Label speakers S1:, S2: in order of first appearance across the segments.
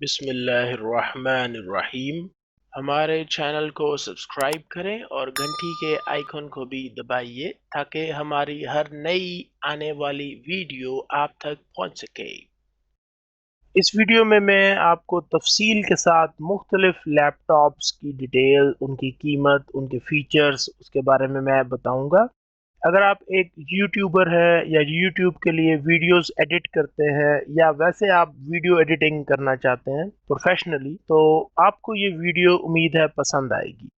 S1: بسم اللہ الرحمن الرحیم۔ ہمارے چینل کو سبسکرائب کریں اور گھنٹی کے آئیکن کو بھی دبائیے تاکہ ہماری ہر نئی آنے والی ویڈیو آپ تک پہنچ سکے۔ اس ویڈیو میں آپ کو تفصیل کے ساتھ مختلف لیپ ٹاپس کی ڈیٹیل، ان کی قیمت، ان کے فیچرز، اس کے بارے میں بتاؤں گا۔ اگر آپ ایک یوٹیوبر ہے یا یوٹیوب کے لیے ویڈیوز ایڈٹ کرتے ہیں یا ویسے آپ ویڈیو ایڈیٹنگ کرنا چاہتے ہیں پروفیشنلی، تو آپ کو یہ ویڈیو امید ہے پسند آئے گی۔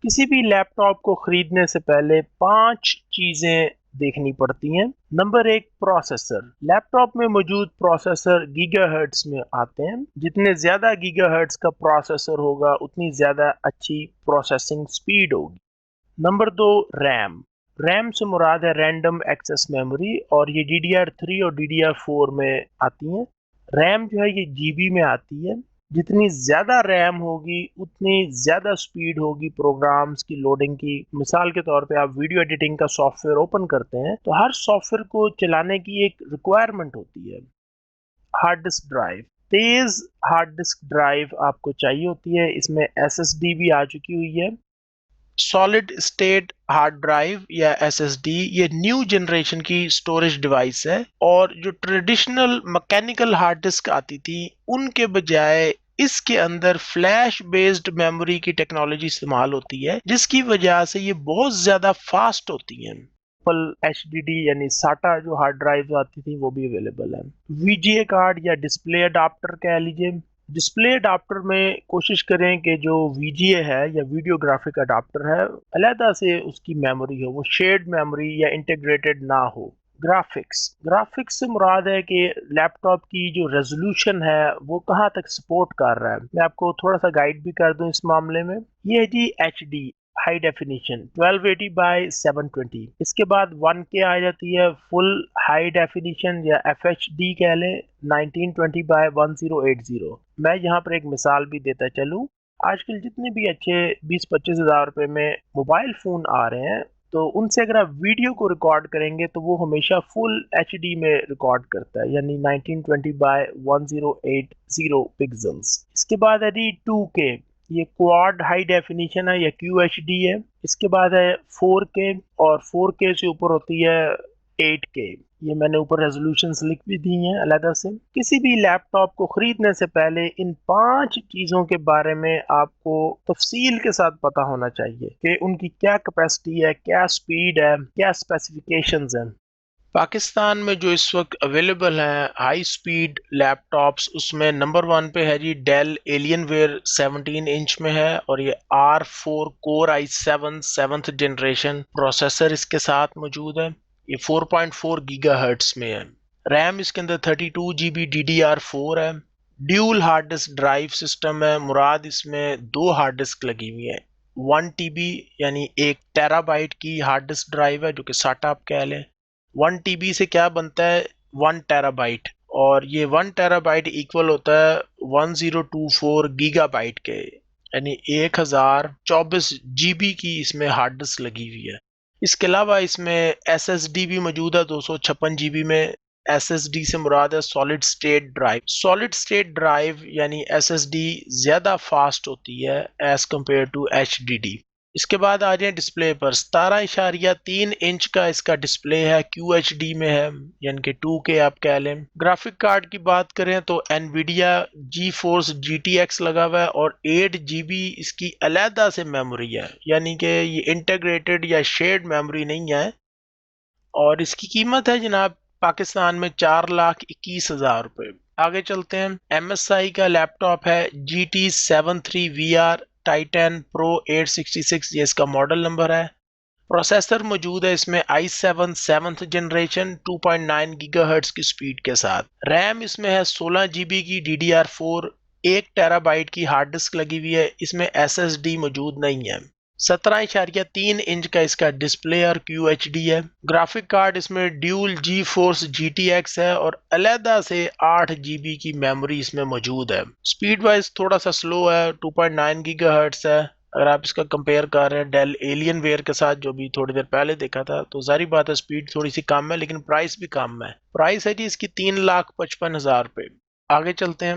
S1: کسی بھی لیپ ٹاپ کو خریدنے سے پہلے 5 چیزیں دیکھنی پڑتی ہیں۔ Number 1، processor. لیپ ٹاپ میں موجود پروسیسر گیگا ہرٹز میں آتے ہیں۔ جتنے زیادہ گیگا ہرٹز کا پروسیسر ہوگا اتنی زیادہ اچھی پروسیسنگ سپیڈ ہوگی۔ Number 2، RAM. ریم سے مراد ہے رینڈم ایکسیس میموری، اور یہ DDR3 اور DDR4 میں آتی ہیں۔ ریم جو ہے یہ جی بی میں آتی ہے۔ جتنی زیادہ ریم ہوگی اتنی زیادہ سپیڈ ہوگی پروگرامز کی لوڈنگ کی۔ مثال کے طور پہ آپ ویڈیو ایڈیٹنگ کا سافٹ ویئر اوپن کرتے ہیں تو ہر سافٹ ویئر کو چلانے کی ایک ریکوائرمنٹ ہوتی ہے۔ Hard disk drive. تیز ہارڈ ڈسک ڈرائیو آپ کو چاہیے ہوتی ہے۔ اس میں SSD بھی آ چکی ہوئی ہے۔ سالڈ اسٹیٹ ہارڈ ڈرائیو یا SSD یہ نیو جنریشن کی سٹوریج ڈیوائس ہے، اور جو ٹریڈیشنل مکینیکل ہارڈ ڈسک آتی تھی ان کے بجائے اس کے اندر فلیش بیسڈ میموری کی ٹیکنالوجی استعمال ہوتی ہے، جس کی وجہ سے یہ بہت زیادہ فاسٹ ہوتی ہیں۔ HDD یعنی ساٹا جو ہارڈ ڈرائیو آتی تھی وہ بھی اویلیبل ہے۔ VGA کارڈ یا ڈسپلے اڈاپٹر کہہ لیجیے۔ ڈسپلے اڈاپٹر میں کوشش کریں کہ جو VGA ہے یا ویڈیو گرافک اڈاپٹر ہے علیحدہ سے اس کی میموری ہو، وہ شیئرڈ میموری یا انٹیگریٹڈ نہ ہو۔ گرافکس سے مراد ہے کہ لیپ ٹاپ کی جو ریزولوشن ہے وہ کہاں تک سپورٹ کر رہا ہے۔ میں آپ کو تھوڑا سا گائیڈ بھی کر دوں اس معاملے میں۔ یہ ہے جی HD ہائی ڈیفینیشن 1280x720۔ اس کے بعد 1K آ جاتی ہے، فل ہائی ڈیفینیشن یا FHD کہہ لیں 1920x1080۔ میں یہاں پر ایک مثال بھی دیتا چلوں۔ آج کل جتنے بھی اچھے 20-25 ہزار روپے میں موبائل فون آ رہے ہیں تو ان سے اگر آپ ویڈیو کو ریکارڈ کریں گے تو وہ ہمیشہ فل HD میں ریکارڈ کرتا ہے، یعنی 1920x1080 پکسلز۔ اس کے بعد ہے جی 2K، یہ کواد ہائی ڈیفینیشن ہے یا QHD ہے۔ اس کے بعد ہے 4K، اور 4K سے اوپر ہوتی ہے 8K۔ یہ میں نے اوپر ریزولوشنز لکھ بھی دی ہیں علیحدہ سے۔ کسی بھی لیپ ٹاپ کو خریدنے سے پہلے ان 5 چیزوں کے بارے میں آپ کو تفصیل کے ساتھ پتا ہونا چاہیے کہ ان کی کیا کیپیسٹی ہے، کیا سپیڈ ہے، کیا اسپیسیفیکیشنز ہیں۔ پاکستان میں جو اس وقت اویلیبل ہیں ہائی سپیڈ لیپ ٹاپس، اس میں نمبر 1 پہ ہے جی ڈیل ایلین ویئر 17 انچ میں ہے، اور یہ R4 Core i7 7th generation processor اس کے ساتھ موجود ہے۔ یہ 4.4 گیگا ہرٹز میں ہے۔ ریم اس کے اندر 32 GB DDR4 ہے۔ Dual hard disk drive system ہے، مراد اس میں 2 ہارڈ ڈسک لگی ہوئی ہیں۔ 1 TB یعنی 1 ٹیرا بائٹ کی ہارڈ ڈسک ڈرائیو ہے، جو کہ ساٹا آپ کہہ لیں۔ 1 TB سے کیا بنتا ہے 1 ٹیرا بائٹ، اور یہ 1 ٹیرا بائٹ ایکول ہوتا ہے 1024 گیگا بائٹ کے، یعنی 1024 GB کی اس میں ہارڈ ڈسک لگی ہوئی ہے۔ اس کے علاوہ اس میں SSD بھی موجود ہے 256 GB میں۔ SSD سے مراد ہے solid state drive. Solid state drive یعنی SSD زیادہ فاسٹ ہوتی ہے ایز کمپیئر ٹو HDD۔ اس کے بعد آ جائیں ڈسپلے پر۔ 17.3 انچ کا اس کا ڈسپلے ہے، QHD میں ہے، یعنی کہ 2K آپ کہہ لیں۔ گرافک کارڈ کی بات کریں تو NVIDIA GeForce GTX لگا ہوا ہے، اور 8 GB اس کی علیحدہ سے میموری ہے، یعنی کہ یہ انٹیگریٹڈ یا شیئرڈ میموری نہیں ہے۔ اور اس کی قیمت ہے جناب پاکستان میں 4,21,000 روپے۔ آگے چلتے ہیں۔ MSI کا لیپ ٹاپ ہے GT73VR Titan Pro 866، یہ اس کا ماڈل نمبر ہے۔ پروسیسر موجود ہے اس میں i7 7th generation 2.9 gigahertz کی سپیڈ کے ساتھ۔ ریم اس میں ہے 16 GB کی DDR4، 1 ٹیرا بائٹ کی ہارڈ ڈسک لگی ہوئی ہے، اس میں SSD موجود نہیں ہے۔ 17.3 انچ کا اس کا ڈسپلے اور QHD ہے۔ گرافک کارڈ اس میں ڈیول GeForce GTX ہے، اور علیحدہ سے 8 GB کی میموری اس میں موجود ہے۔ سپیڈ وائز تھوڑا سا سلو ہے، 2.9 گیگا ہرٹز ہے۔ اگر آپ اس کا کمپیئر کر رہے ہیں ڈیل ایلین ویئر کے ساتھ جو بھی تھوڑی دیر پہلے دیکھا تھا، تو ظاہری بات ہے سپیڈ تھوڑی سی کم ہے، لیکن پرائس بھی کم ہے۔ پرائس ہے جی اس کی 3,55,000 روپے۔ آگے چلتے ہیں۔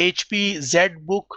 S1: HP ZBook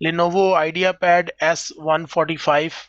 S1: Lenovo IdeaPad S145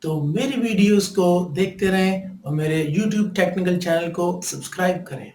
S2: تو میری ویڈیوز کو دیکھتے رہیں اور میرے YouTube ٹیکنیکل چینل کو سبسکرائب کریں.